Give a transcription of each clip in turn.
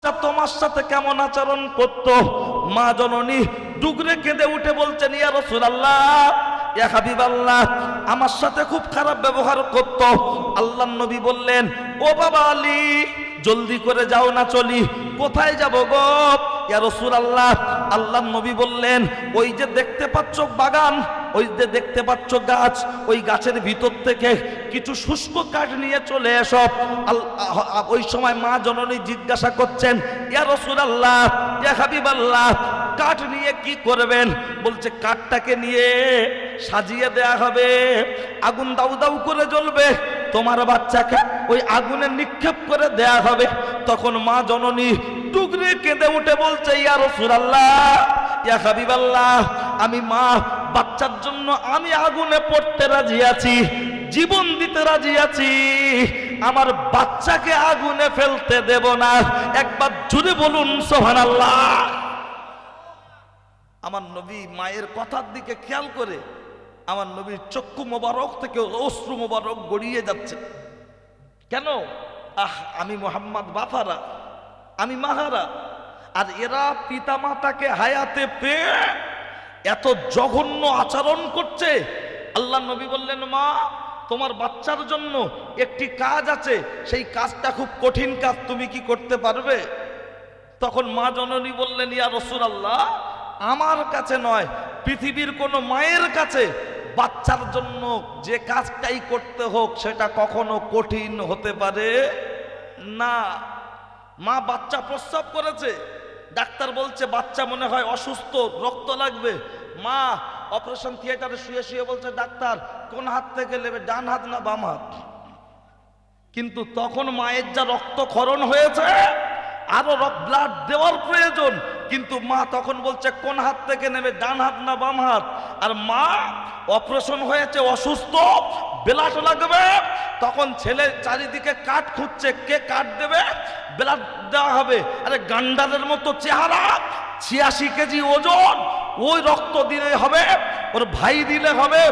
তোমার সাথে কেমন আচরণ করত? মা জননী ডুগরে কেঁদে উঠে বলছেন, ইয়া রাসূলুল্লাহ, ইয়া হাবিবাল্লাহ, আমার সাথে খুব খারাপ ব্যবহার করত। আল্লাহর নবী বললেন, ও বাবা আলী, জলদি করে যাও না চলি। কোথায় যাব গো ইয়া রাসূলুল্লাহ? আল্লাহর নবী বললেন, ওই যে দেখতে পাচ্ছ বাগান, ওই যে দেখতে পাচ্ছ গাছ, ওই গাছের ভিতর থেকে কিছু শুষ্ক কাঠ নিয়ে চলে এসো। ওই সময় মা জননী জিজ্ঞাসা করছেন, ইয়া রাসূলুল্লাহ, ইয়া হাবিবাল্লাহ, কাঠ নিয়ে কি করবেন? বলছে, কাঠটাকে নিয়ে সাজিয়ে দেয়া হবে, আগুন দাউ দাউ করে জ্বলবে, তোমার বাচ্চাকে ওই আগুনে নিক্ষেপ করে দেয়া হবে। তখন মা জননী টুকরে কেঁদে উঠে বলছে, ইয়া রাসূলুল্লাহ, ইয়া হাবিবাল্লাহ, আমি মা বাচ্চার জন্য আমি আগুনে পড়তে রাজি আছি, জীবন দিতে রাজি আছি, আমার বাচ্চাকে আগুনে ফেলতে দেব না। একবার জুড়ে বলুন সুবহানাল্লাহ। আমার নবী মায়ের কথার দিকে খেয়াল করে আমার নবীর চক্ষু মোবারক থেকে অশ্রু মোবারক গড়িয়ে যাচ্ছে। কেন? আমি মুহাম্মদ বাফারা, আমি মাহারা, আর এরা পিতামাতাকে হায়াতে পেয়ে এত জঘন্য আচরণ করছে। আল্লাহ নবী বললেন, মা, তোমার বাচ্চার জন্য একটি কাজ আছে, সেই কাজটা খুব কঠিন কাজ, তুমি কি করতে পারবে? তখন মা জননী বললেন, ইয়া রাসূলুল্লাহ, আমার কাছে নয়, পৃথিবীর কোন মায়ের কাছে বাচ্চার জন্য যে কাজটাই করতে হোক সেটা কখনো কঠিন হতে পারে না। মা বাচ্চা প্রস্রাব করেছে, ডাক্তার বলছে বাচ্চা মনে হয় অসুস্থ, রক্ত লাগবে। মা অপারেশন থিয়েটারে শুয়ে শুয়ে বলছে, ডাক্তার কোন হাত থেকে নেবে, ডান হাত না বাম হাত? কিন্তু তখন মায়ের যা রক্তক্ষরণ হয়েছে, আরো ব্লাড দেওয়ার প্রয়োজন, কিন্তু মা তখন বলছে কোন হাত থেকে নেবে, ডান হাত না বাম হাত? আর মা অপারেশন হয়েছে, অসুস্থ, ব্লাড লাগবে, তখন ছেলে চারিদিকে কাঠ খুঁজছে, কে কাঠ দেবে, ব্লাড দেওয়া হবে। আরে গান্ডারের মতো চেহারা, 86 কেজি ওজন, ওই রক্ত দিলে হবে, ওর ভাই দিলে হবে,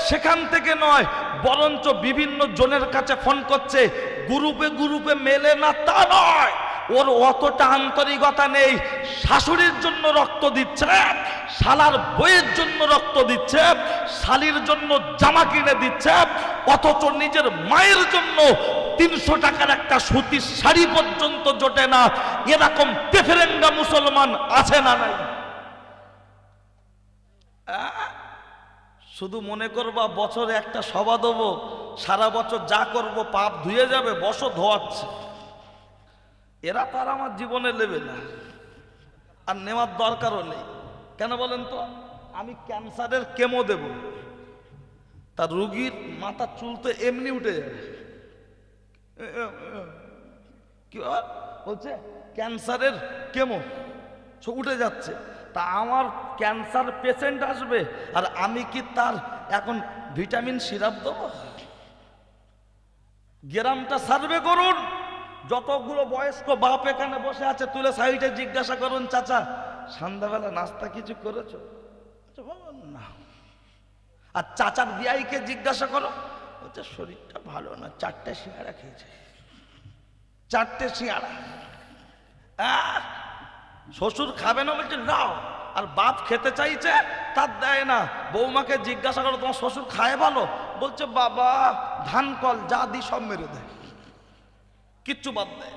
সেখান থেকে নয়, বরঞ্চ বিভিন্ন জনের কাছে ফোন করছে, গ্রুপে গ্রুপে মেলে না তা নয়, ওর অতটা আন্তরিকতা নেই, শাশুড়ির জন্য রক্ত দিচ্ছে, শালার বইয়ের জন্য রক্ত দিচ্ছে, শালির জন্য জামা কিনে দিচ্ছে, অথচ নিজের মায়ের জন্য 300 টাকার একটা সুতির শাড়ি পর্যন্ত জোটে না। এরকম তেফেরেঙ্গা মুসলমান আছে না নাই? শুধু মনে করবা বছরে একটা সভা দেবো, সারা বছর যা করব পাপ ধুয়ে যাবে, বছর ধোয়াচ্ছে। এরা তার আমার জীবনে নেবে না, আর নেওয়ার দরকারও নেই। কেন বলেন তো? আমি ক্যান্সারের কেমো দেব, তার রুগীর মাথা চুলতে এমনি উঠে যাবে। কি বলছে? ক্যান্সারের কেমো উঠে যাচ্ছে। তা আমার ক্যান্সার পেশেন্ট আসবে, আর আমি কি তার এখন ভিটামিন সিরাপ দেবো? গ্রামটা সার্ভে করুন, যতগুলো বয়স্ক বাপ এখানে বসে আছে তুলে সাইডে জিজ্ঞাসা করুন, চাচা সন্ধ্যাবেলা নাস্তা কিছু করেছো? না। আর চাচার বিয়াইকে জিজ্ঞাসা করো, বলছে শরীরটা ভালো না, 4টে সিঙ্গাড়া খেয়েছে, 4টে সিঙ্গাড়া। শ্বশুর খাবে না, বলছে নাও, আর বাপ খেতে চাইছে তার দেয় না। বৌমাকে জিজ্ঞাসা করো, তোমার শ্বশুর খায় ভালো? বলছে বাবা ধান কল যা দি সব মেরে দেয়, কিচ্ছু বাদ দেয়।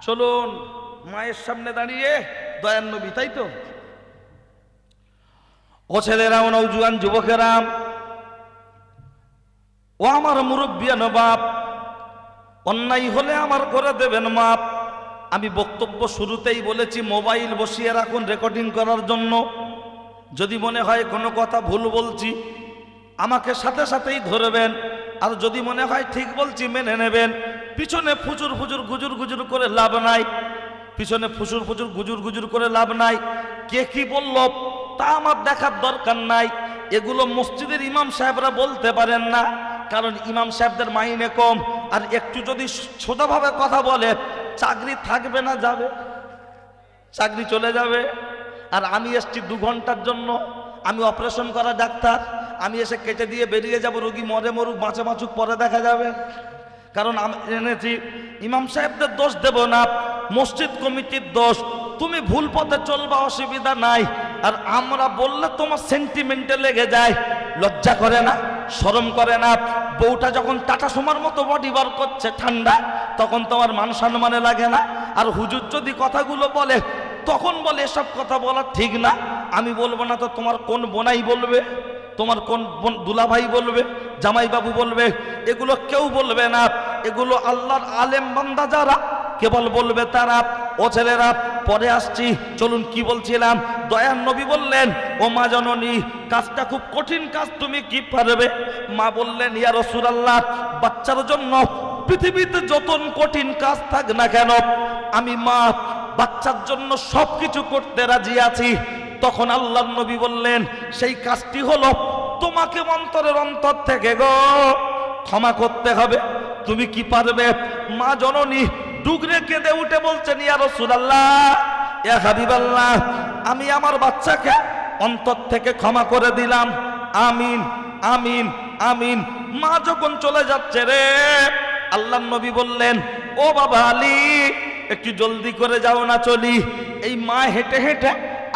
চলুন মায়ের সামনে দাঁড়িয়ে দয়ার নবী, তাই তো? ও ছেলেরা, ও নওজোয়ান যুবকেরা, ও আমার মুরব্বিয়ান বাপ, অন্যায় হলে আমার করে দেবেন মাপ। আমি বক্তব্য শুরুতেই বলেছি মোবাইল বসিয়ে রাখুন রেকর্ডিং করার জন্য। যদি মনে হয় কোনো কথা ভুল বলছি আমাকে সাথে সাথেই ধরবেন, আর যদি মনে হয় ঠিক বলছি মেনে নেবেন। পিছনে ফুচুর ফুচুর গুজুর গুজুর করে লাভ নাই, পিছনে ফুচুর ফুচুর গুজুর গুজুর করে লাভ নাই। কে কি বলল তা আমার দেখার দরকার নাই। এগুলো মসজিদের ইমাম সাহেবরা বলতে পারেন না, কারণ ইমাম সাহেবদের মাইনে কম। আর একটু যদি সোজাভাবে কথা বলে, চাকরি থাকবে না, যাবে, চাকরি চলে যাবে। আর আমি এসছি 2 ঘন্টার জন্য, আমি অপারেশন করা ডাক্তার, আমি এসে কেটে দিয়ে বেরিয়ে যাব, রোগী মরে মরুক বাঁচে বাঁচুক পরে দেখা যাবে। কারণ আমি এনেছি, ইমাম সাহেবদের দোষ দেব না, মসজিদ কমিটির দোষ। তুমি ভুল পথে চলবা, অসুবিধা নাই। আর আমরা বললে তোমার সেন্টিমেন্টে লেগে যায়, লজ্জা করে না, শরম করে না? বউটা যখন টাটা সুমার মতো বডি বার করছে ঠান্ডা, তখন তোমার মান সম্মানে লাগে না? আর হুজুর যদি কথাগুলো বলে, তখন বলে এসব কথা বলা ঠিক না। আমি বলবো না তো তোমার কোন বোনাই বলবে, তোমার কোন দুলাভাই বলবে, জামাইবাবু বলবে? এগুলো কেউ বলবে না। এগুলো আল্লাহর আলেম বান্দা যারা, কেবল বলবে তারা। ও ছেলেরা, পরে আসছি, চলুন কি বলছিলাম। দয়ার নবী বললেন, ও মা জননী, কাজটা খুব কঠিন কাজ, তুমি কি পারবে? মা বললেন, ইয়া রাসূলুল্লাহ, বাচ্চার জন্য পৃথিবীতে যত কঠিন কাজ থাক না কেন, আমি মা বাচ্চার জন্য সবকিছু করতে রাজি আছি। তখন আল্লাহর নবী বললেন, সেই কাজটি হলো তোমাকে অন্তরের অন্তর থেকে গো ক্ষমা করতে হবে। তুমি কি পারবে? মা জননী ডুগরে কেঁদে উঠে বলছেন, ইয়া রাসূলুল্লাহ, ইয়া হাবিবাল্লাহ, আমি আমার বাচ্চাকে অন্তর থেকে ক্ষমা করে দিলাম। আমিন, আমিন, আমিন। মা যখন চলে যাচ্ছে রে, আল্লাহর নবী বললেন, ও বাবা আলী, একটু জলদি করে যাও না, চলি। এই মা হেঁটে হেঁটে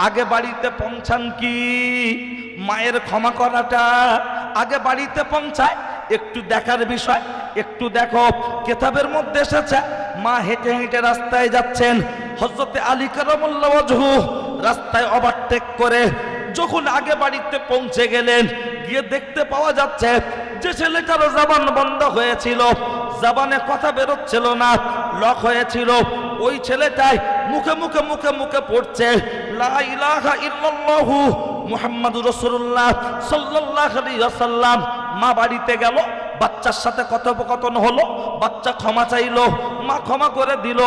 আগে বাড়িতে পৌঁছান কি? মায়ের ক্ষমা করাটা আগে বাড়িতে পৌঁছায়, একটু দেখার বিষয়। একটু দেখো, কিতাবের মধ্যে এসেছে, মা হেঁটে হেঁটে রাস্তায় যাচ্ছেন। হযরতে আলী কারামাল্লাহু ওয়াজহু রাস্তায় ওভারটেক করে যখন আগে বাড়িতে পৌঁছে গেলেন, গিয়ে দেখতে পাওয়া যাচ্ছে যে ছেলেটার জবান বন্ধ হয়েছিল, জবানে কথা বেরোচ্ছিল না, লক হয়েছিল, ওই ছেলেটাই মুখে মুখে মুখে মুখে পড়ছে, লা ইলাহা ইল্লাল্লাহু মুহাম্মাদুর রাসূলুল্লাহ সাল্লাল্লাহু আলাইহি ওয়াসাল্লাম। মা বাড়িতে গেল, বাচ্চার সাথে কথোপকথন হলো, বাচ্চা ক্ষমা চাইলো, মা ক্ষমা করে দিল।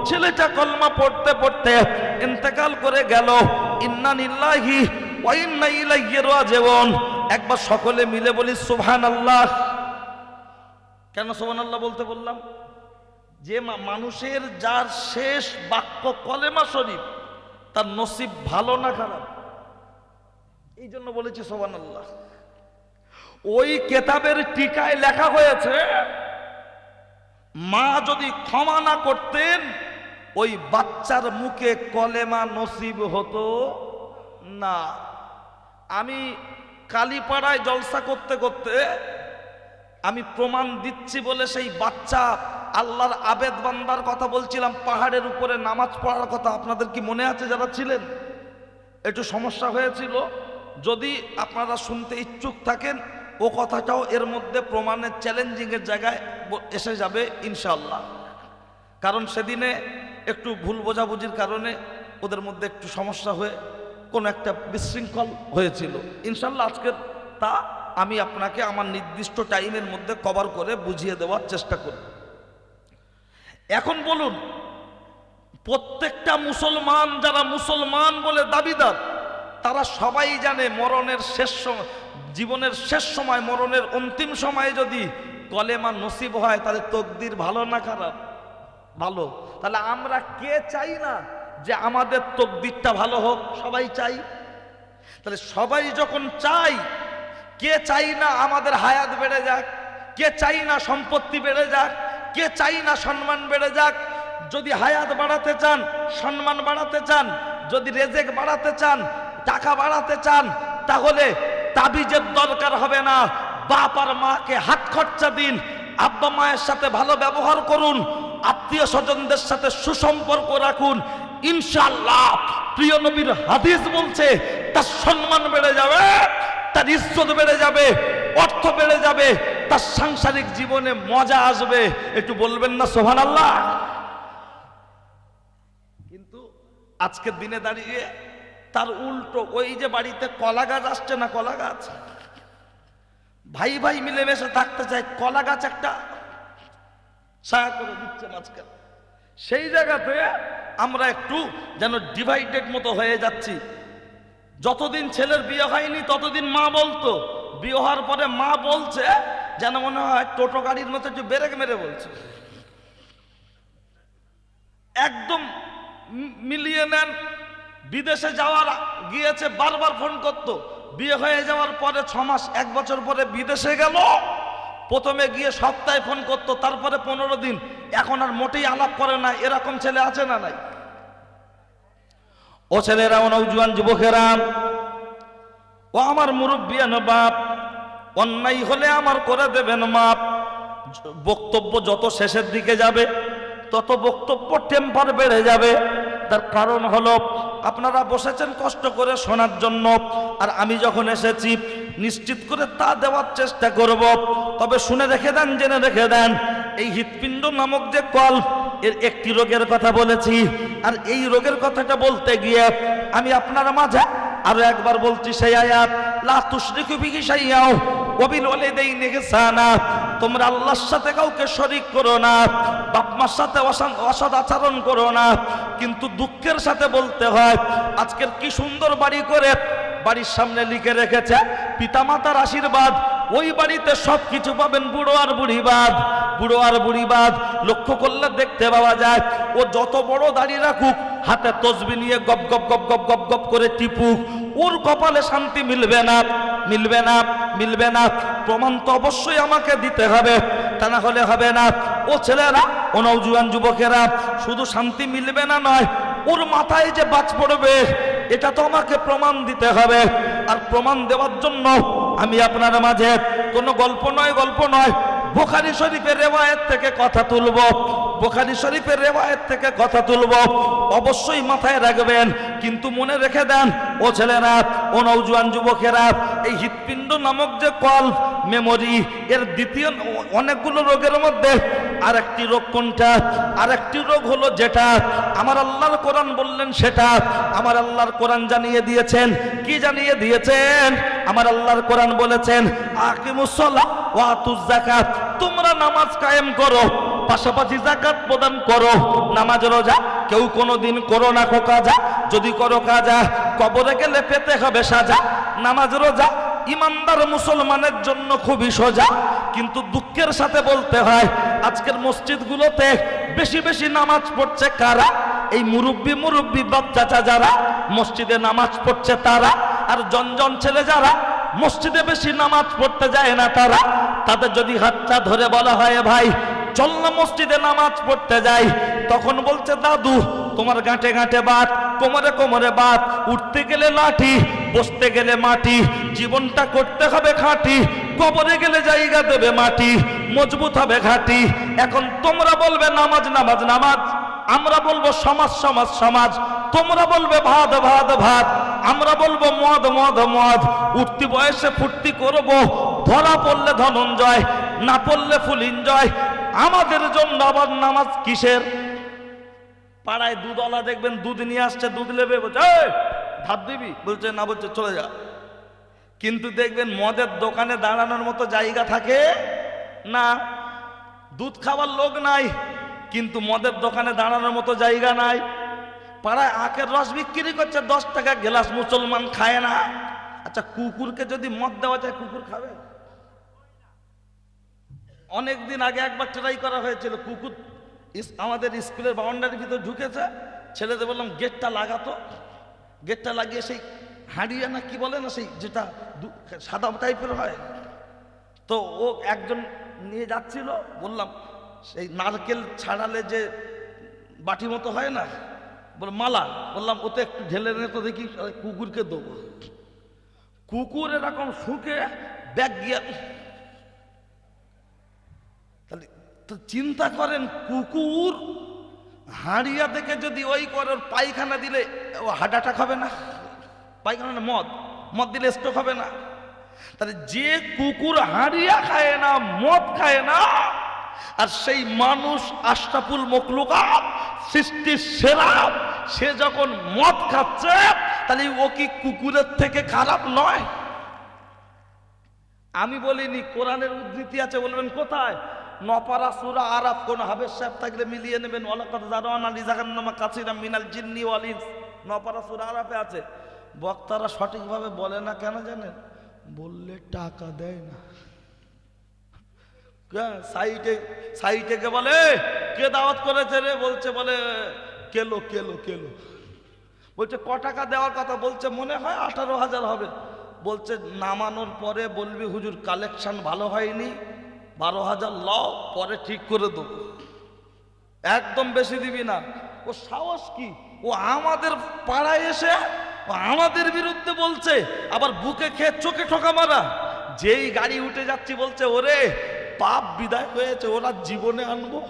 ছেলেটা কলমা পড়তে পড়তে ইন্তেকাল করে গেল। ইন্না লিল্লাহি ওয়া ইন্না ইলাইহি রাজিউন। একবার সকলে মিলে বলি সুবহানাল্লাহ। কেন সুবহানাল্লাহ বলতে বললাম? যে মানুষের যার শেষ বাক্য কলেমা শরীফ, তার নসিব ভালো না খারাপ, এই জন্য বলেছি সুবহানাল্লাহ। ওই কেতাবের টিকায় লেখা হয়েছে, মা যদি ক্ষমা না করতেন, ওই বাচ্চার মুখে কলেমা নসিব হতো না। আমি কালীপাড়ায় জলসা করতে করতে আমি প্রমাণ দিচ্ছি বলে সেই বাচ্চা আল্লাহর আবেদ বান্দার কথা বলছিলাম, পাহাড়ের উপরে নামাজ পড়ার কথা। আপনাদের কি মনে আছে যারা ছিলেন? একটু সমস্যা হয়েছিল, যদি আপনারা শুনতে ইচ্ছুক থাকেন, ও কথাটাও এর মধ্যে প্রমাণের চ্যালেঞ্জিংয়ের জায়গায় এসে যাবে ইনশাআল্লাহ। কারণ সেদিনে একটু ভুল বোঝাবুঝির কারণে ওদের মধ্যে একটু সমস্যা হয়ে কোনো একটা বিশৃঙ্খল হয়েছিল। ইনশাআল্লাহ আজকের তা আমি আপনাকে আমার নির্দিষ্ট টাইমের মধ্যে কভার করে বুঝিয়ে দেওয়ার চেষ্টা করি। এখন বলুন, প্রত্যেকটা মুসলমান, যারা মুসলমান বলে দাবিদার, তারা সবাই জানে মরণের শেষ সময়, জীবনের শেষ সময়, মরণের অন্তিম সময়ে যদি কলেমা নসিব হয়, তাহলে তকদির ভালো না খারাপ? ভালো। তাহলে আমরা কে চাই না যে আমাদের তকদিরটা ভালো হোক? সবাই চাই। তাহলে সবাই যখন চাই, কে চাই না আমাদের হায়াত বেড়ে যাক? কে চাই না সম্পত্তি বেড়ে যাক? কে চাই না সম্মান বেড়ে যাক? যদি হায়াত বাড়াতে চান, সম্মান বাড়াতে চান, যদি রেজেক বাড়াতে চান, টাকা বাড়াতে চান, তাহলে তাবিজের দরকার হবে না। বাপ আর মাকে হাত খরচা দিন, আব্বা মায়ের সাথে ভালো ব্যবহার করুন, আত্মীয় স্বজনদের সাথে সুসম্পর্ক রাখুন। ইনশাআল্লাহ প্রিয় নবীর হাদিস বলছে, তার সম্মান বেড়ে যাবে, তার ইজ্জত বেড়ে যাবে, অর্থ বেড়ে যাবে, তার সাংসারিক জীবনে মজা আসবে। একটু বলবেন না সুবহানাল্লাহ? কিন্তু আজকের দিনে দাঁড়িয়ে তার উল্টো, ওই যে বাড়িতে কলা গাছ আসছে না, কলা গাছ, ভাই ভাই মিলেমিশে থাকতে চায়, কলা গাছ একটা ছায়া করে দিচ্ছে মাঝখানে, সেই জায়গাতে আমরা একটু যেন ডিভাইডেড মতো হয়ে যাচ্ছি। যতদিন ছেলের বিয়ে হয়নি ততদিন মা বলতো, বিয়ে হওয়ার পরে মা বলছে যেন মনে হয় টোটো গাড়ির মতো একটু ব্রেক মেরে বলছে। একদম মিলিয়ে নেন। বিদেশে যাওয়ার গিয়েছে, বারবার ফোন করতো, বিয়ে হয়ে যাওয়ার পরে 6 মাস 1 বছর পরে বিদেশে গেল, প্রথমে গিয়ে সপ্তাহে ফোন করতো, তারপরে 15 দিন, এখন আর মোটেই আলাপ করে না। এরকম ছেলে আছে না নাই? ও ছেলেরা, ও নওজোয়ান যুবকেরা, ও আমার মুরব্বিয়ান বাপ, অন্যায় হলে আমার করে দেবেন মাপ। বক্তব্য যত শেষের দিকে যাবে তত বক্তব্য টেম্পার বেড়ে যাবে। তার কারণ হলো আপনারা বসেছেন কষ্ট করে শোনার জন্য, আর আমি যখন এসেছি নিশ্চিত করে তা দেওয়ার চেষ্টা করব। তবে শুনে রেখে দেন, জেনে রেখে দেন, এই হৃৎপিণ্ড নামক যে কল, এর একটি রোগের কথা বলেছি, আর এই রোগের কথাটা বলতে গিয়ে আমি আপনার মাঝে আরো একবার বলছি সেই আয়াত, লা তুশরিকু বিহি শাইআন ওয়া বিল ওয়ালিদাইনি ইহসানা। তোমরা আল্লাহর সাথে কাউকে শরীক করো না, বাপ মার সাথে অসৎ আচরণ করো না। কিন্তু দুঃখের সাথে বলতে হয়, আজকের কি সুন্দর বাড়ি করে বাড়ির সামনে লিখে রেখেছে পিতামাতার আশীর্বাদ, ওই বাড়িতে সব কিছু পাবেন বুড়ো আর বুড়িবাদ। বুড়ো আর বুড়িবাদ লক্ষ্য করলে দেখতে পাওয়া যায়, ও যত বড় দাড়ি রাখুক, হাতে তসবি নিয়ে গপ গপ গপ গপ গপ গপ করে টিপুক, ওর কপালে শান্তি মিলবে না, মিলবে না, মিলবে না। প্রমাণ তো অবশ্যই আমাকে দিতে হবে, তা না হলে হবে না। ও ছেলেরা, ও নওজোয়ান যুবকেরা, শুধু শান্তি মিলবে না নয়, ওর মাথায় যে বাজ পড়বে এটা তো আমাকে প্রমাণ দিতে হবে। আর প্রমাণ দেওয়ার জন্য আমি আপনার মাঝে কোনো গল্প নয়, বুখারী শরীফের রিওয়ায়াত থেকে কথা তুলব, বুখারী শরীফের রিওয়ায়াত থেকে কথা তুলব। অবশ্যই মাথায় রাখবেন, কিন্তু মনে রেখে দেন ও ছেলেরা, ও নওজোয়ান যুবকেরা, এই হৃৎপিণ্ড নামক যে কল, মেমোরি, এর দ্বিতীয় অনেকগুলো রোগের মধ্যে আরেকটি রোগ কোনটা? আরেকটি রোগ হলো যেটা আমার আল্লাহর কোরআন বললেন সেটা। আমার আল্লাহর কোরআন জানিয়ে দিয়েছেন, কি জানিয়ে দিয়েছেন? আমার আল্লাহর কোরআন বলেছেন, আকিমুস সালাহ ওয়া আতুজ যাকাত, তোমরা নামাজ কায়েম করো, পাশাপাশি যাকাত প্রদান করো। নামাজ রোজা কেউ কোনোদিন করো না কো কাজা, যদি করো কাজা কবরে গেলে পেতে হবে সাজা। নামাজ রোজা ইমানদার মুসলমানের জন্য খুবই সোজা, কিন্তু দুঃখের সাথে বলতে হয় আজকের মসজিদগুলোতে বেশি বেশি নামাজ পড়ছে কারা? এই মুরব্বি বাপ চাচা যারা মসজিদে নামাজ পড়ছে তারা, আর জন ছেলে যারা মসজিদে বেশি নামাজ পড়তে যায় না তারা। তাদের যদি হাতটা ধরে বলা হয়, ভাই চল না মসজিদে নামাজ পড়তে যাই, তখন বলছে, দাদু তোমার গাঁটে গাঁটে বাত, কোমরে কোমরে বাত, উঠতে গেলে লাঠি, বসতে গেলে মাটি, জীবনটা করতে হবে খাঁটি, কবরে গেলে জায়গা দেবে মাটি, মজবুত হবে ঘাটি। এখন তোমরা বলবে নামাজ নামাজ নামাজ, আমরা বলবো সমাজ সমাজ সমাজ, তোমরা বলবে ভাত ভাত ভাত, আমরা বলবো মদ মদ মদ। উঠতি বয়সে ফুর্তি করবো, ধরা পড়লে ধনঞ্জয়, না পড়লে ফুল এনজয়। আমাদের জন্য আবার নামাজ কিসের? পাড়ায় দুধওয়ালা দেখবেন দুধ নিয়ে আসছে, দুধ নেবে, বলছে ধার দিবি, বলছে না, বলছে চলে যা। কিন্তু দেখবেন মদের দোকানে দাঁড়ানোর মতো জায়গা থাকে না, দুধ খাওয়ার লোক নাই, কিন্তু মদের দোকানে দাঁড়ানোর মতো জায়গা নাই। পাড়ায় আখের রস বিক্রি করছে 10 টাকা গ্লাস, মুসলমান খায় না। আচ্ছা, কুকুরকে যদি মদ দেওয়া যায়, কুকুর খাবে? অনেকদিন আগে একবার ট্রাই করা হয়েছিল, কুকুর আমাদের স্কুলের বাউন্ডারির ভিতরে ঢুকেছে, ছেলেদের বললাম গেটটা লাগাতো, গেটটা লাগিয়ে সেই হাঁড়িয়া না কি বলে না, সেই যেটা সাদা টাইপের হয়, তো ও একজন নিয়ে যাচ্ছিল, বললাম সেই নারকেল ছাড়ালে যে বাটি মতো হয় না, বল মালা, বললাম ওতে একটু ঢেলে নে তো দেখি, কুকুরকে দেবো। কুকুর এরকম শুকে ব্যাগ গিয়া, তাহলে তো চিন্তা করেন, কুকুর হাঁড়িয়া থেকে যদি ওই করে পায়খানা দিলে ও হার্ট অ্যাটাক হবে না? পায়খানা না, মদ দিলে স্ট্রোক হবে না? তাহলে যে কুকুর হাঁড়িয়া খায় না, মদ খায় না, আর সেই মানুষ আশরাফুল মখলুকাত, সৃষ্টির সেরা, সে যখন মদ খাচ্ছে, তাহলে ও কি কুকুরের থেকে খারাপ নয়? আমি বলিনি, কোরআনের উদ্ধৃতি আছে, বলবেন কোথায়? নপারা সূরা আরাফ, কোন হাফেজ সাহেব থাকলে মিলিয়ে নেবেন। ওয়ালাকাদ যারানা লিজাহান্নামা কাসীরাম মিনাল জিন্নি ওয়াল ইনস, নপারা সূরা আরাফে আছে। বক্তারা সঠিকভাবে বলে না কেন জানেন? বললে টাকা দেয় না। সাইটে কে বলে, কে দাওয়াত করেছে রে? বলছে, বলে কেলো কেলো কেলো। বলছে ক টাকা দেওয়ার কথা? বলছে মনে হয় 18,000 হবে। বলছে নামানোর পরে বলবি হুজুর কালেকশন ভালো হয়নি, 12,000 লও, পরে ঠিক করে দেবো, একদম বেশি দিবি না। ও সাহস কি, ও আমাদের পাড়ায় এসে ও আমাদের বিরুদ্ধে বলছে, আবার বুকে খেয়ে চোখে ঠোকা মারা। যেই গাড়ি উঠে যাচ্ছি বলছে ওরে পাপ বিদায় হয়েছে, ওরা জীবনে আনবো।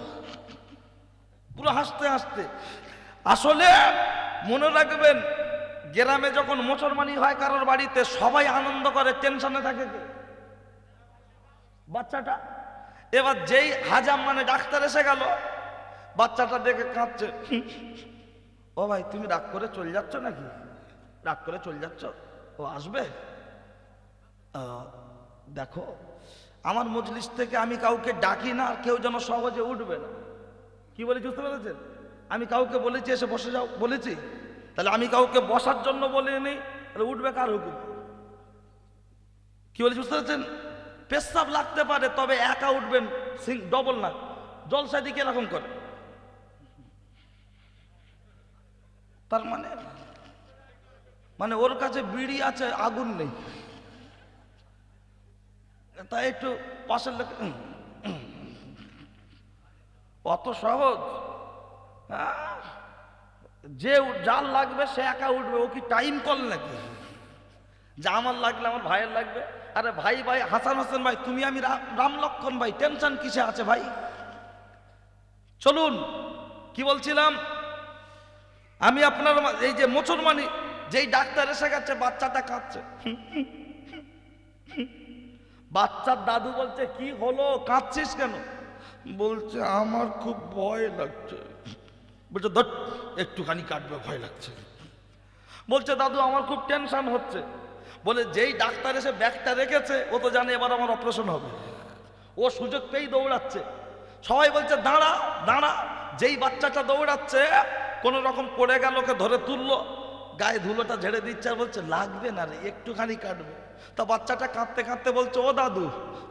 পুরো হাসতে হাসতে। আসলে মনে রাখবেন, গ্রামে যখন মুসলমানি হয় কারোর বাড়িতে, সবাই আনন্দ করে, টেনশনে থাকে কে? বাচ্চাটা। এবার যেই হাজাম মানে ডাক্তার এসে গেল, বাচ্চাটা দেখে কাঁদছে। ও ভাই তুমি রাগ করে চলে যাচ্ছ নাকি? রাগ করে চলে যাচ্ছ? ও আসবে? দেখো আমার মজলিস থেকে আমি কাউকে ডাকি না, কেউ যেন সহজে উঠবে না। কি বলেছি বুঝতে পেরেছেন? আমি কাউকে বলেছি এসে বসে যাও বলেছি? তাহলে আমি কাউকে বসার জন্য বলিনি, তাহলে উঠবে কার হুকুম? কি বলেছি বুঝতে পেরেছেন? পেশাব লাগতে পারে, তবে একা উঠবেন, ডবল না। জলসা দিকে এরকম করে, তার মানে ওর কাছে বিড়ি আছে, আগুন নেই, তাই একটু পাশের লোক। অত সহজ? যে যার লাগবে সে একা উঠবে। ও কি টাইম কল নাকি যে আমার লাগলে আমার ভাইয়ের লাগবে? আরে ভাই ভাই, হাসান হোসেন ভাই তুমি, আমি রাম লক্ষণ ভাই, টেনশন কিসে আছে ভাই? চলুন, কি বলছিলাম আমি আপনার, এই যে মুসলমানি, যেই ডাক্তার এসে গেছে, বাচ্চাটা কাঁদছে। বাচ্চার দাদু বলছে কি হলো, কাঁদছিস কেন? বলছে আমার খুব ভয় লাগছে। বলছে ধর, একটুখানি কাটবে, ভয় লাগছে। বলছে দাদু আমার খুব টেনশন হচ্ছে। বলে যেই ডাক্তার এসে ব্যাগটা রেখেছে, ও তো জানে এবার আমার অপারেশন হবে, ও সুযোগ পেয়েই দৌড়াচ্ছে। সবাই বলছে দাঁড়া দাঁড়া। যেই বাচ্চাটা দৌড়াচ্ছে, কোন রকম পড়ে গেল, ওকে ধরে তুললো, গায়ে ধুলোটা ঝেড়ে দিচ্ছে, আর বলছে লাগবে না রে, একটুখানি কাটবে। তা বাচ্চাটা কাঁদতে কাঁদতে বলছে ও দাদু,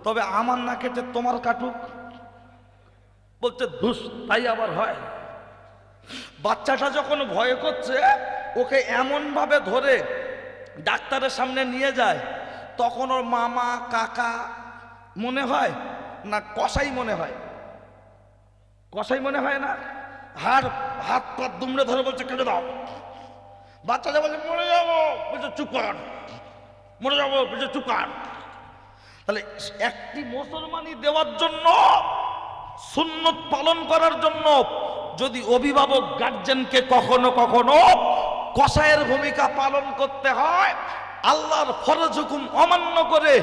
তবে আমার না কেটে তোমার কাটুক। বলছে ধুস, তাই আবার হয়? বাচ্চাটা যখন ভয় করছে, ওকে এমন ভাবে ধরে ডাক্তারের সামনে নিয়ে যায়, তখন ওর মামা কাকা মনে হয় না কসাই মনে হয়? কসাই মনে হয় না? হাত পাত দুমড়ে ধরে বলছে কেটে দাও। বাচ্চাটা বলছে মরে যাবো, বলছে চুপ কর। মরে যাবো, বলছে চুপ কর। তাহলে একটি মুসলমানি দেওয়ার জন্য, সুন্নত পালন করার জন্য, যদি অভিভাবক গার্জেনকে কখনো কখনো কসাইয়ের ভূমিকা পালন করতে হয়, আল্লাহর ফরজ হুকুম অমান্য করে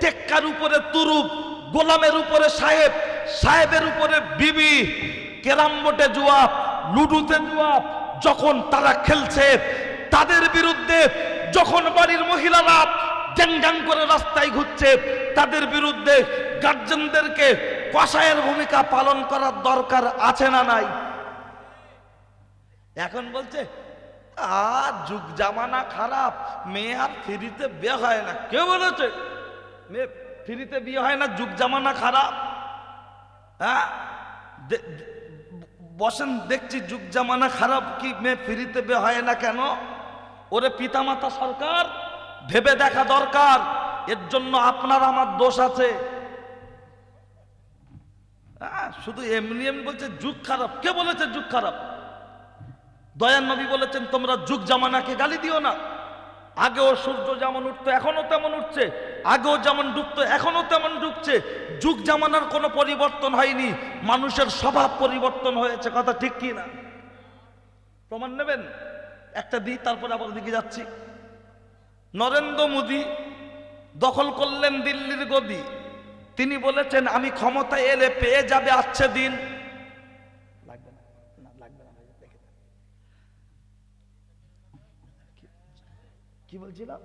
টেক্কার উপরে তুরুপ, গোলামের উপরে সাহেব, সাহেবের উপরে বিবি, ক্যারাম বোর্ডে জুয়া, লুডুতে জুয়া যখন তারা খেলছে, তাদের বিরুদ্ধে যখন বাড়ির মহিলারা গ্যাং গ্যাং করে রাস্তায় ঘুরছে, তাদের বিরুদ্ধে গার্জেনদেরকে কসাইয়ের ভূমিকা পালন করার দরকার আছে না নাই? এখন বলছে আর যুগ জামানা খারাপ, মেয়ে আর ফ্রিতে বিয়ে হয় না। কে বলেছে মেয়ে ফ্রিতে বিয়ে হয় না? যুগ জামানা খারাপ। হ্যাঁ বসেন দেখছি, যুগ জামানা খারাপ কি মেয়ে ফ্রিতে বিয়ে হয় না কেন? ওরে পিতামাতা সরকার ভেবে দেখা দরকার, এর জন্য আপনার আমার দোষ আছে। শুধু এমনি এমনি বলছে যুগ খারাপ। কে বলেছে যুগ খারাপ? দয়ান নবী বলেছেন তোমরা যুগ জামানাকে গালি দিও না। আগেও সূর্য যেমন উঠতো এখনো তেমন উঠছে, আগেও যেমন ডুবতো এখনো তেমন ডুবছে। যুগ জামানার কোনো পরিবর্তন হয়নি, মানুষের স্বভাব পরিবর্তন হয়েছে। কথা ঠিক কি না? প্রমাণ নেবেন? একটা দিই, তারপরে আবার দিকে যাচ্ছি। নরেন্দ্র মোদী দখল করলেন দিল্লির গদি। তিনি বলেছেন আমি ক্ষমতায় এলে পেয়ে যাবে আচ্ছে দিন। লাগবে না, লাগবে না, দেখে কি বলছিলাম?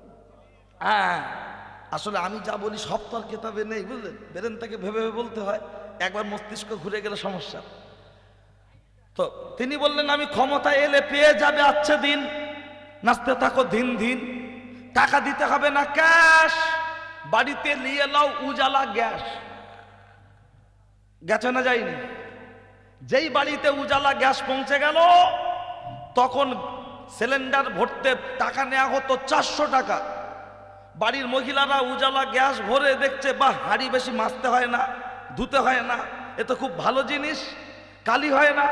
আসলে আমি যা বলি সব তো আর কেতাবে নেই, বুঝলেন? বেরেন থেকে ভেবে ভেবে বলতে হয়, একবার মস্তিষ্ক ঘুরে গেলে সমস্যা। তো তিনি বললেন আমি ক্ষমতায় এলে পেয়ে যাবে আচ্ছে দিন, নাচতে থাকো দিন দিন, টাকা দিতে হবে না ক্যাশ, বাড়িতে নিয়ে নাও উজালা গ্যাস। গেছে না যায়নি? যেই বাড়িতে উজালা গ্যাস পৌঁছে গেল, তখন সিলিন্ডার ভরতে টাকা নেওয়া হতো 400 টাকা। বাড়ির মহিলারা উজালা গ্যাস ভরে দেখছে বাহ, হাঁড়ি বেশি মাজতে হয় না, ধুতে হয় না, এ তো খুব ভালো জিনিস, কালি হয় না।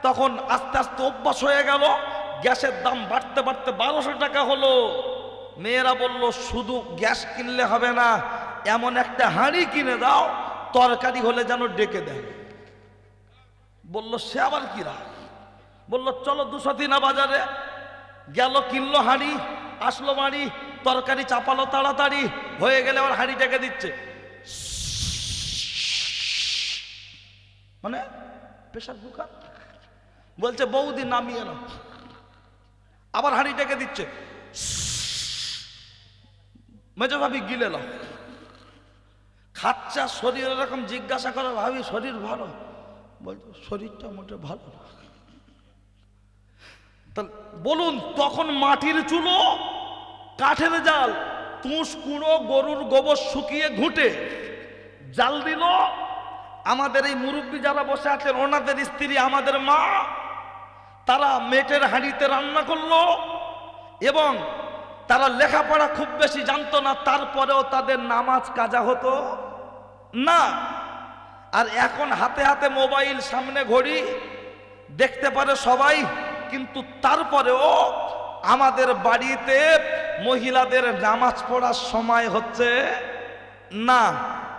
তখন আস্তে আস্তে অভ্যাস হয়ে গেল, গ্যাসের দাম বাড়তে বাড়তে 1200 টাকা হলো। মেয়েরা বলল শুধু গ্যাস কিনলে হবে না, এমন একটা হাঁড়ি কিনে দাও তরকারি হলে যেন ডেকে দেয়। বলল সে আবার কি রাখ, বলল চলো 200 দিনা বাজারে গেল, কিনলো হাঁড়ি, আসলো বাড়ি, তরকারি চাপালো তাড়াতাড়ি হয়ে গেলে আবার হাঁড়ি ডেকে দিচ্ছে, মানে প্রেসার কুকার। বলছে বৌদি নামিয়ে না, আবার হাঁড়ি ডেকে দিচ্ছে, মেজো ভাবি গিলে নাও। খাচ্ছা শরীর এরকম জিজ্ঞাসা করে, ভাবি শরীর ভালো? বলতো শরীরটা মোটে ভালো না। বলুন তখন মাটির চুলো, কাঠের জাল, তুষ কুড়ো, গরুর গোবর শুকিয়ে ঘুঁটে জাল দিল। আমাদের এই মুরব্বী যারা বসে আছেন, ওনাদের স্ত্রী, আমাদের মা, তারা মেটের হাঁড়িতে রান্না করলো। এবং তারা লেখাপড়া খুব বেশি জানতো না, তারপরেও তাদের নামাজ কাজা হতো না। আর এখন হাতে হাতে মোবাইল, সামনে ঘড়ি, দেখতে পারে সবাই, কিন্তু তারপরেও আমাদের বাড়িতে মহিলাদের নামাজ পড়ার সময় হচ্ছে না।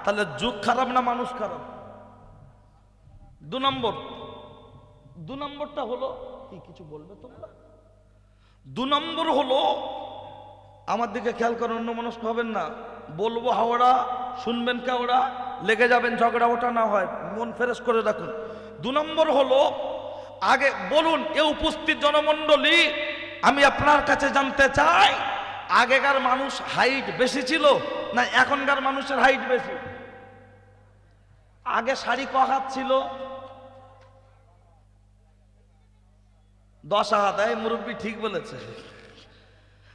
তাহলে যুগ খারাপ না মানুষ খারাপ? 2 নম্বরটা হলো কি, কিছু বলবে তোমরা? 2 নম্বর হলো, আমার দিকে খেয়াল করেন, অন্য মনস্ক হবেন না, বলবো হাওড়া, শুনবেন কেওড়া, লেগে যাবেন, ঝগড়া ওটা না হয়, মন ফ্রেশ করে রাখুন। 2 নম্বর হলো, আগে বলুন এ উপস্থিত জনমণ্ডলী, আমি আপনার কাছে জানতে চাই, আগেকার মানুষ হাইট বেশি ছিল না এখনকার মানুষের হাইট বেশি? আগে শাড়ি ক হাত ছিল? 10 হাত। এই মুরব্বী ঠিক বলেছে।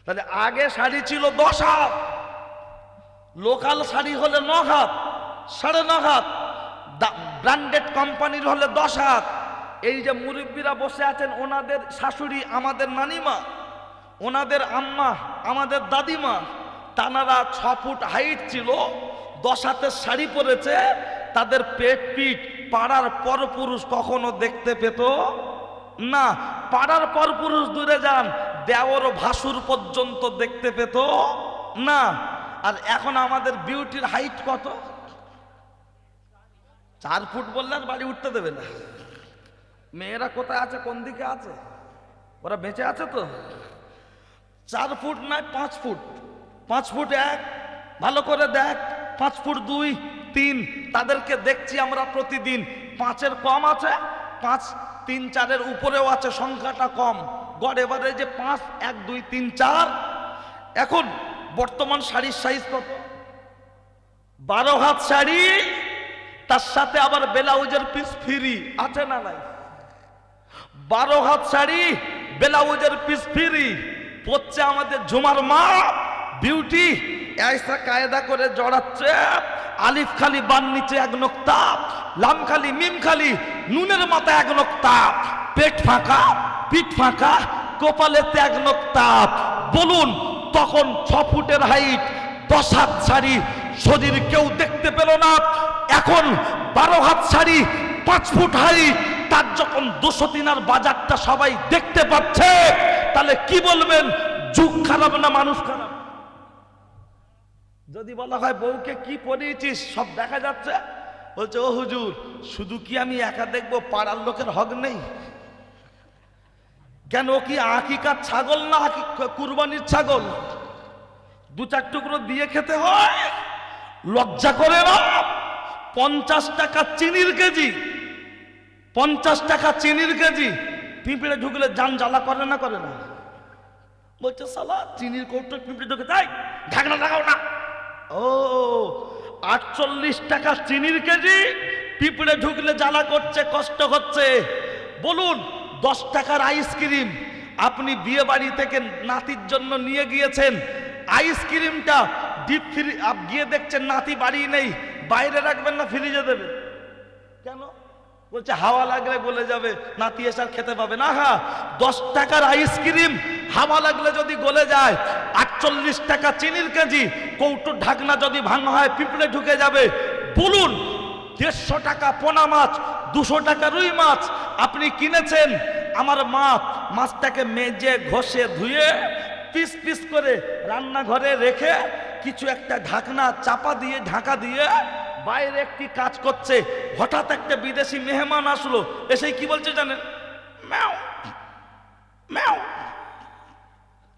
তাহলে আগে শাড়ি ছিল 10 হাত, লোকাল শাড়ি হলে 9 হাত, 9.5 হাত, ব্র্যান্ডেড কোম্পানির হলে 10 হাত। এই যে মুরব্বীরা বসে আছেন, ওনাদের শাশুড়ি আমাদের নানিমা, ওনাদের আম্মা আমাদের দাদিমা, তানারা 6 ফুট হাইট ছিল, 10 হাতের শাড়ি পরেছে, তাদের পেট পিঠ পাড়ার পরপুরুষ কখনো দেখতে পেত না। পাড়ার পরপুরুষ দূরে যান, দেওর ভাসুর পর্যন্ত দেখতে পেত না। আর এখন আমাদের বিউটির হাইট কত? 4 ফুট বললে আর বাড়ি উঠতে দেবে না। মেয়েরা কোথায় আছে, কোন দিকে আছে? ওরা বেঁচে আছে তো? 4 ফুট নয়, 5 ফুট, 5 ফুট 1, ভালো করে দেখ, 5 ফুট 2, 3, তাদেরকে দেখছি আমরা প্রতিদিন। 5-এর কম আছে, 5, 3, 4-এর উপরেও আছে, সংখ্যাটা কম। গড় এবারে যে 5, 1, 2, 3, 4। এখন বর্তমান শাড়ির সাইজ কত? 12 হাত শাড়ি, তার সাথে আবার ব্লাউজের পিস ফ্রি আছে না নাই? 12 হাত শাড়ি, ব্লাউজের পিস ফ্রি পড়ছে আমাদের ঝুমার মা বিউটি, ऐसा কায়দা করে জড়াচ্ছে, আলিফ খালি বান নিচে 1 নোক্তা, লাম খালি মিম খালি নুনের মাথায় 1 নোক্তা, পেট ফাঁকা, পিঠ ফাঁকা, কপালেতে 1 নোক্তা। বলুন তখন 6 ফুটের হাইট, 10 হাত শাড়ি, শরীর কেউ দেখতে পেল না। এখন 12 হাত শাড়ি, 5 ফুট হাইট, তার যখন 200 দিনার বাজারটা সবাই দেখতে পাচ্ছে, তাহলে কি বলবেন? যুগ খারাপ না মানুষ খারাপ? যদি বলা হয় বউকে কি পরিয়েছিস, সব দেখা যাচ্ছে, বলছে ও হুজুর শুধু কি আমি একা দেখবো, পাড়ার লোকের হক নেই? কেন, ও কি আকিকার ছাগল না কুরবানির ছাগল? 2-4 টুকরো দিয়ে খেতে হয়, লজ্জা করে না? 50 টাকা চিনির কেজি, 50 টাকা চিনির কেজি, পিঁপড়ে ঢুকলে জান জ্বালা করে না করে না? বলছে সালা চিনির কৌটো পিঁপড়ে ঢুকে যায়, ঢাকনা লাগাও না। ও 48 টাকা চিনির কেজি, পিঁপড়ে ঢুকলে জ্বালা করছে, কষ্ট হচ্ছে। বলুন 10 টাকার আইসক্রিম আপনি বিয়ে বাড়ি থেকে নাতির জন্য নিয়ে গিয়েছেন, আইসক্রিমটা ডিপ ফ্রি গিয়ে দেখছেন নাতি বাড়ি নেই, বাইরে রাখবেন না ফ্রিজে দেবেন? কেন? বলছে হাওয়া লাগলে গলে যাবে, নাতি এসে আর খেতে পাবে না। হ্যাঁ, 10 টাকার আইসক্রিম হাওয়া লাগলে যদি গলে যায়, 48 টাকা চিনির কেজি, কৌটোর ঢাকনা যদি ভাঙা হয় পিঁপড়ে ঢুকে যাবে। বলুন 150 টাকা পোনা মাছ, 200 টাকা রুই মাছ আপনি কিনেছেন। আমার মা মাছটাকে মেজে ঘষে ধুয়ে পিস পিস করে রান্নাঘরে রেখে কিছু একটা ঢাকনা চাপা দিয়ে ঢাকা দিয়ে বাইরে একটি কাজ করছে। হঠাৎ একটা বিদেশি মেহমান আসলো, এসে কি বলছে জানেন? ম্যাও ম্যাও।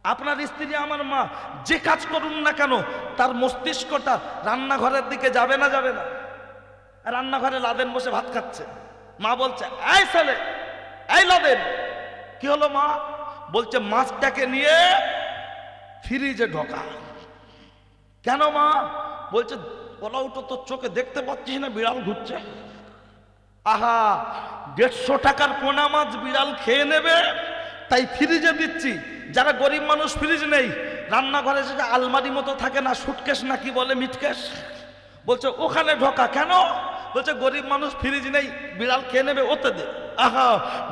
আপনার স্ত্রী আমার মা যে কাজ করুন না কেন তার মস্তিষ্কটা রান্নাঘরের দিকে যাবে না? যাবে না? রান্নাঘরে লাদেন বসে ভাত খাচ্ছে, মা বলছে এই ছেলে, এই লাদেন। কি হলো মা? বলছে মাছটাকে নিয়ে ফ্রিজে ঢোকা। কেন মা? বলছে ওলাউটো তোর চোখে দেখতে পাচ্ছিস না বিড়াল ঘুরছে। আহা, 150 টাকার পোনা মাছ বিড়াল খেয়ে নেবে তাই ফ্রিজে দিচ্ছি। যারা গরিব মানুষ ফ্রিজ নেই, রান্নাঘরে যেটা আলমারি মতো থাকে না, সুটকেস না কি বলে, মিটকেস, বলছে ওখানে ঢোকা। কেন? বলছে গরিব মানুষ ফ্রিজ নেই, বিড়াল খেয়ে নেবে, ওতে দে। আহা,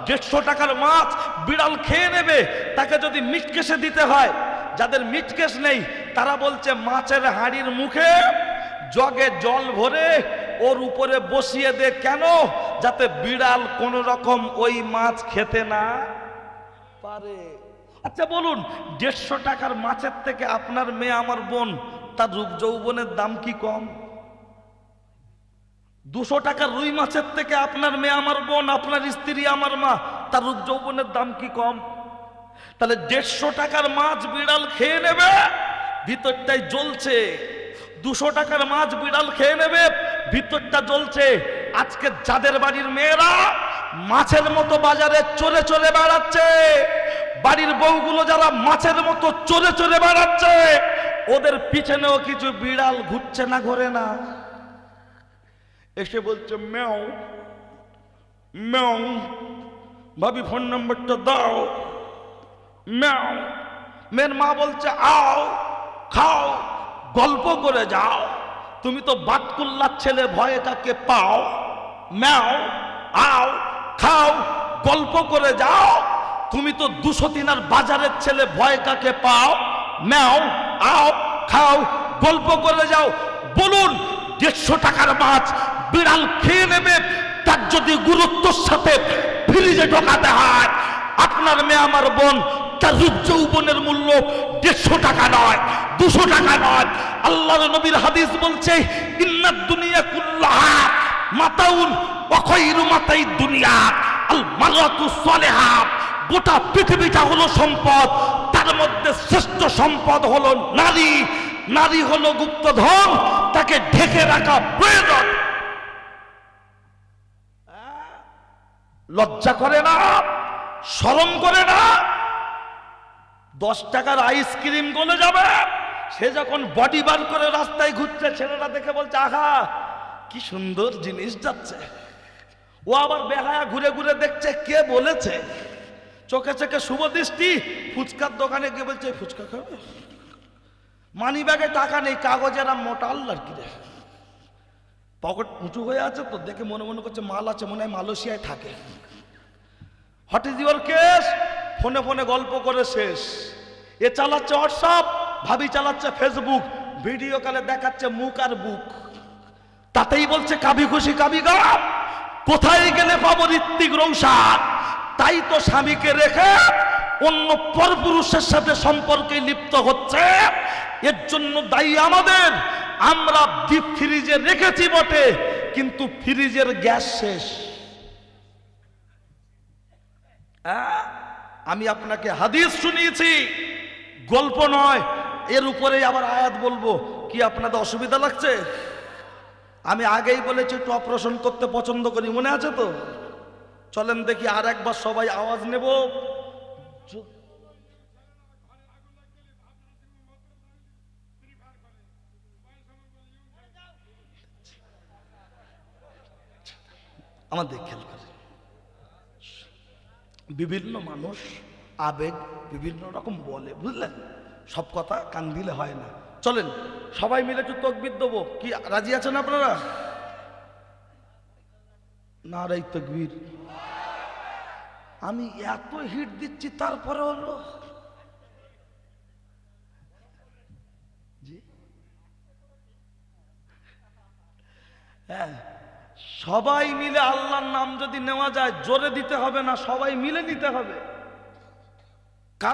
150 টাকার মাছ বিড়াল খেয়ে নেবে, তাকে যদি মিটকেসে দিতে হয়। যাদের মিটকেস নেই তারা বলছে মাছের হাঁড়ির মুখে জগে জল ভরে ওর উপরে বসিয়ে দে। কেন? যাতে বিড়াল কোন রকম ওই মাছ খেতে না পারে। আচ্ছা বলুন, 150 টাকার মাছের থেকে আপনার মেয়ে আমার বোন তার রূপ যৌবনের দাম কি কম? 200 টাকার রুই মাছের থেকে আপনার মেয়ে আমার বোন, আপনার স্ত্রী আমার মা, তার রূপ যৌবনের দাম কি কম? তাহলে 150 টাকার মাছ বিড়াল খেয়ে নেবে, ভিতরটাই জ্বলছে। 200 টাকার মাছ বিড়াল খেয়ে নেবে, ভিতরটা জ্বলছে। আজকে যাদের বাড়ির মেয়েরা মাছের মতো বাজারে চড়ে চড়ে বেড়াচ্ছে, বাড়ির বউগুলো যারা মাছের মতো চড়ে চড়ে বেড়াচ্ছে, ওদের পিছনেও কিছু বিড়াল ঘুরছে না, ঘোরে না? এসে বলছে ম্যাও ম্যাও, ভাবি ফোন নম্বরটা দাও। ম্যাও। মেয়ের মা বলছে আও খাও, গল্প করে যাও, তুমি তো বাতকুল্লার ছেলে, ভয়ে কাকে পাও। ম্যাও আও খাও, গল্প করে যাও, তুমি তো 200 দিনার বাজারের ছেলে, ভয় কাকে পাও। ম্যাও আও খাও, গল্প করে যাও। বলুন, 150 টাকার মাছ বিড়াল খেয়ে নেবে, তার যদি গুরুত্বর সাথে ফ্রিজে ঢোকাতে হয়, আপনার মেয়ে আমার বোন তার রূপ যৌবনের মূল্য 150 টাকা নয়, 200 টাকা নয়। আল্লাহর নবীর হাদিস বলছে ইন্নাদ দুনিয়া কুল্লাহা মাতাউন ওয়া খায়রু মাতাইদ দুনিয়া আল মারআতু সালিহা। গোটা পৃথিবীটা হলো সম্পদ, তার মধ্যে শ্রেষ্ঠ সম্পদ হলো নারী। নারী হলো গুপ্তধন, তাকে ঢেকে রাখা প্রয়োজন। লজ্জা করে না? শরম করে না? 10 টাকার আইসক্রিম গলে যাবে, সে যখন বডি বার করে রাস্তায় ঘুরছে, ছেলেরা দেখে বলছে আহা কি সুন্দর জিনিস যাচ্ছে। ও আবার বেহায়া ঘুরে ঘুরে দেখছে কে বলেছে, চোখে চোখে শুভ দৃষ্টি। ফুচকার দোকানে গিয়ে বলছে ফুচকা খাবে, মানি ব্যাগে টাকা নেই, কাগজের আর মোটা, আল্লাহর কি রে, পকেট উঁচু হয়ে আছে তো, দেখে মনে মনে করছে মাল আছে, মনে হয় মালয়েশিয়ায় থাকে। What is your case? ফোনে ফোনে গল্প করে শেষ। এ চালাচ্ছে হোয়াটসঅ্যাপ, ভাবি চালাচ্ছে ফেসবুক, ভিডিও কলে দেখাচ্ছে মুখ আর বুক, তাতেই বলছে কাবি খুশি কাবি গাম। কোথায় গেলে পাবো ঋত্বিক রোশন? তাই তো স্বামীকে রেখে অন্য পরপুরুষের সাথে সম্পর্কে লিপ্ত হচ্ছে। এর জন্য দায়ী আমাদের। আমরা ডিপ ফ্রিজে রেখেছি বটে, কিন্তু ফ্রিজের গ্যাস শেষ। আমি আপনাকে হাদিস শুনিয়েছি, গল্প নয়। এর উপরে আবার আয়াত বলবো, কি আপনাদের অসুবিধা লাগছে? আমি আগেই বলেছি একটু অপারেশন করতে পছন্দ করি, মনে আছে তো? চলেন দেখি আর একবার সবাই আওয়াজ নেব। আমাদের খেয়াল করে, বিভিন্ন মানুষ আবেগ বিভিন্ন রকম বলে, বুঝলেন? সব কথা কান দিলে হয় না। চলেন সবাই মিলে একটু তাকবীর দেবো, কি রাজি আছেন আপনারা? নারায়ে তাকবীর। আমি এত হিট দিচ্ছি তারপরে হলো জি, হ্যাঁ সবাই মিলে আল্লাহর নাম যদি নেওয়া যায়, জোরে দিতে হবে না, সবাই মিলে নিতে হবে।